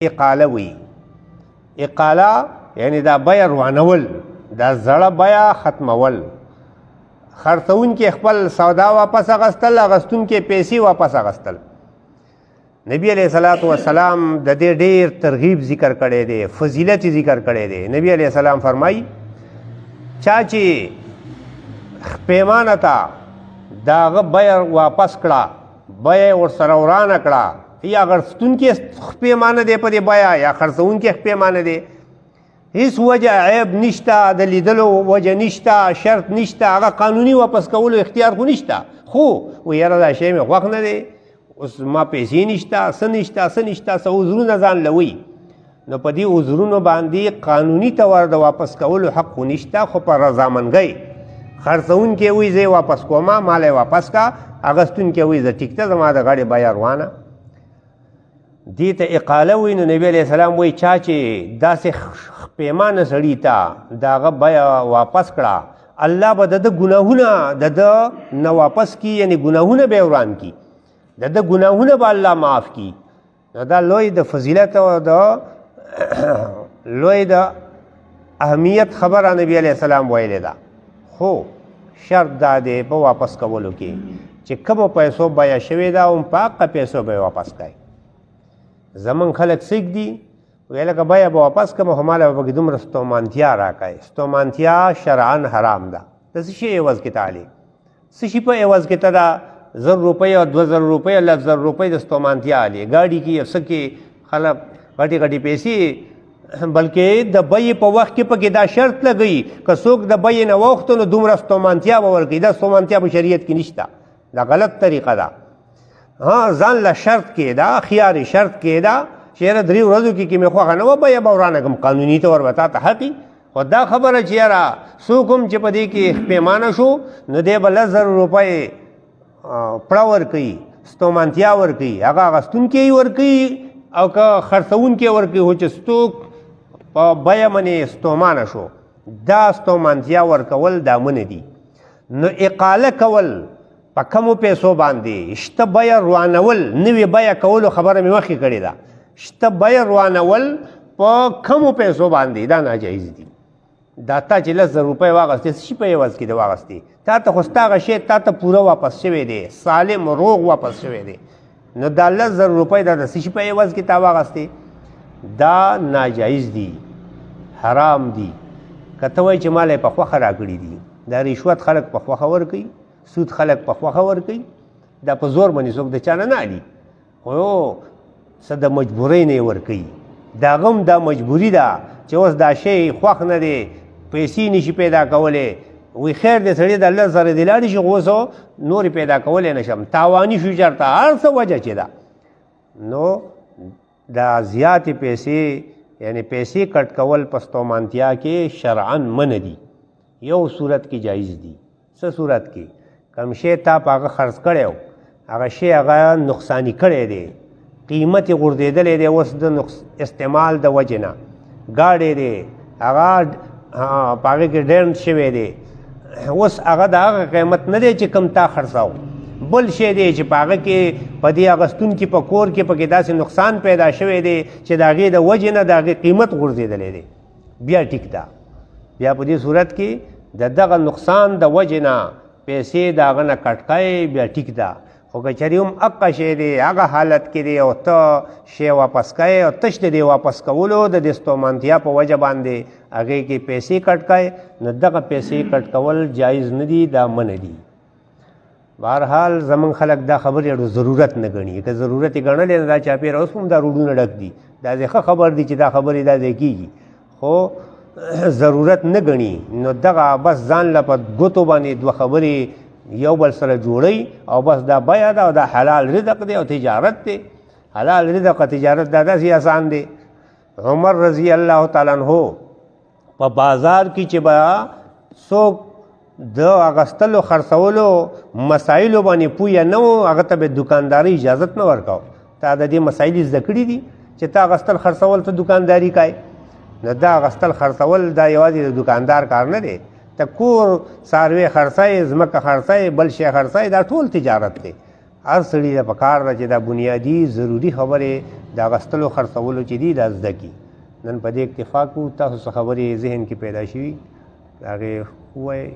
اقاله وی. اقاله یعنی دا بیه روانول، دا زړه بیه ختمول. خرڅون کې خپل سودا واپس اغستل، اغستون کې پیسې واپس اغستل. نبی علیہ الصلوۃ والسلام د دې ډیر ترغیب ذکر کړی دی، فضیلت ذکر کړی دی. نبی علیہ السلام فرمایي چا چې پیمانه تا داغه بیه واپس کړه، بیه ورسره ورانه کړه، یا غرستون کې پیمانه دی په دې بیه یا خرڅون کې پیمانه دی، هیڅ وجه عیب نشته، د لیدلو وجه نشته، شرط نشته، هغه قانوني واپس کولو اختیار خو نشته. خو و یاره دا شی مې خوښ نه دی، اوس ما پیسې نشته، څه نشته، څه نشته، څه عذرونه ځان لوي. نو په دې عذرونو باندې قانوني طور د واپس کولو حق خو نشته، خو په رضامندګۍ خرڅونکی وایي زه یې واپس کومه، مال یې واپس کا، اغستونکی وایي زه ټیک ته زما د غاړې بیه روانه. دې ته اقاله وایي. نو نبي علیہ السلام وایي چا چې داسې پیمانه سړي ته د هغه بیه واپس کړه، الله به د ده ګناهونه د ده نه واپس کي، یعنی ګناهونه به یې وران کي، د ده ګناهونه به الله معاف کي. نو دا لوی د فضیلت او د لوی د اهمیت خبره نبی علیہ السلام ویلې ده. خو شرط دا دی په واپس کولو کې چې کومو پیسو بیه شوې ده هم په هغه پیسو به یې واپس کوي. زمونږ خلک سیک دي، وایي لکه بیه به واپس کړم خو ماله به پکې دومره ستومانتیا راکوي. ستومانتیا شرعن حرام ده. د څه شي عوض کې تعالی څه شي په عوض کې ته دا 1000 روپۍ او 2000 روپۍ او 1000 روپۍ د ستومانتیا علی ګاډي کې څه کې خلک غټي غټي پیسې، بلکې د بیې په وخت کې پکې دا شرط لګوي که څوک د بیې نه واوښته نو دومره ستومانتیا به ورکوي. دا ستومانتیا په شریعت کې نشته، دا غلط طریقه ده. ها ځان له شرط کې دا خیاري شرط کې دا چې یاره 3 ورځو کې مې خوښه نه وه بیه به ورانه کړم، قانوني طور به تا ته حقي. خو دا خبره چې یاره څوک هم چې په دې کې پیمانه شو نو دی به 10,000 روپۍ پړه ورکوي، ستومانتیا ورکوي، هغه اغستونکی ورکوي او که خرڅونکی ورکوي. خو چې څوک په بیه باندې ستومانه شو دا ستومانتیا ورکول دا منه دي. نو اقاله کول په کمو پیسو باندې، شته بیه روانول، نوې بیه کولو خبره مې مخکې کړې ده، شته بیه روانول په کمو پیسو باندې دا ناجایز دي. دا تا چې 10,000 روپۍ واغستې څه شي په عوض کې د واغستې، تا ته خو ستا هغه شی تا ته پوره واپس شوی دی، سالم روغ واپس شوی دی. نو دا 10,000 روپۍ دا د څه شي په عوض کې تا واغستې، دا ناجایز دي، حرام دي. که ته وایي چې مال یې په خوښه راکړي دي، دا رشوت خلک په خوښه ورکوي، سود خلک په خوښه ورکوي، دا په زور باندې څوک د چا نه اخلي، خو څه د مجبورۍ نه یې ورکوي. د هغه هم دا مجبوري ده چې اوس دا شی خوښ نه دی، پیسې نشي پیدا کولی، وی خیر دی سړی د الله سره دې لاړې شي، خو اوس نورې پیدا کولی نه شم، تاواني شو چېرته هر څه وجه چې ده. نو دا زیاتې پیسې یعنی پیسې کټ کول په ستومانتیا کې شرعن منع دي. یو صورت کې جایز دي. څه صورت کې؟ کم شی تا په هغه خرڅ کړی و، هغه شی هغه نقصاني کړی دی، قیمت یې غورځېدلی دی، اوس د استعمال د وجې نه ګاډی دی هغه په هغې کې ډینټ شوی دی، اوس هغه د هغه قیمت نه دی چې کم تا خرڅاو، بل شی دی چې په هغه کې په دې اغستونکي په کور کې پکې داسې نقصان پیدا شوی دی چې د هغې د وجې نه د هغې قیمت غورځېدلی دی، بیا ټیک ده. بیا په دې صورت کې د دغه نقصان د وجې نه پیسې د هغه نه کټ کړئ، بیا ټیک ده. خو که چېرې هم هغه شی دی هغه حالت کې دی او ته شی واپس کوې او تش د دې واپس کولو د دې ستومانتیا په وجه باندې هغې کې پیسې کټ کوې، نو دغه پیسې کټ کول جایز نه دي، دا منع دي. بهرحال زمونږ خلک دا خبرې ضرورت نه ګڼي، که ضرورت یې ګڼلی نو دا چاپېره اوس هم دا روډونه ډک دي، دا ځای ښه خبر دی چې دا خبرې دا ځای کېږي، خو ضرورت نه ګڼي. نو دغه بس ځان له په ګوتو باندې دوه خبرې یو بل سره جوړی او بس دا بیه ده او دا حلال رزق دی او تجارت دی. حلال رزق او تجارت دا داسې آسان دی. عمر رضی الله تعالی عنہ په بازار کې چې به څوک د اغستلو خرڅولو مسایلو باندې پویه نه و، هغه ته به دکانداري اجازت نه ورکاو. تا د دې مسایل زده کړي دي چې تا اغستل خرڅول ته دکانداري کوې، نو دا اغستل خرڅول دا یوازې د دکاندار کار نه دی. ته کور څاروی خرڅوې، ځمکه خرڅوې، بل شی خرڅوې، دا ټول تجارت دی. هر سړي ته پکار ده چې دا بنیادي ضروري خبرې د اغستلو خرڅولو چې دي دا زده کړي. نن په دې اکتفا کوو. تاسو څه خبرې ذهن کې پیدا شوي د هغې ووایئ.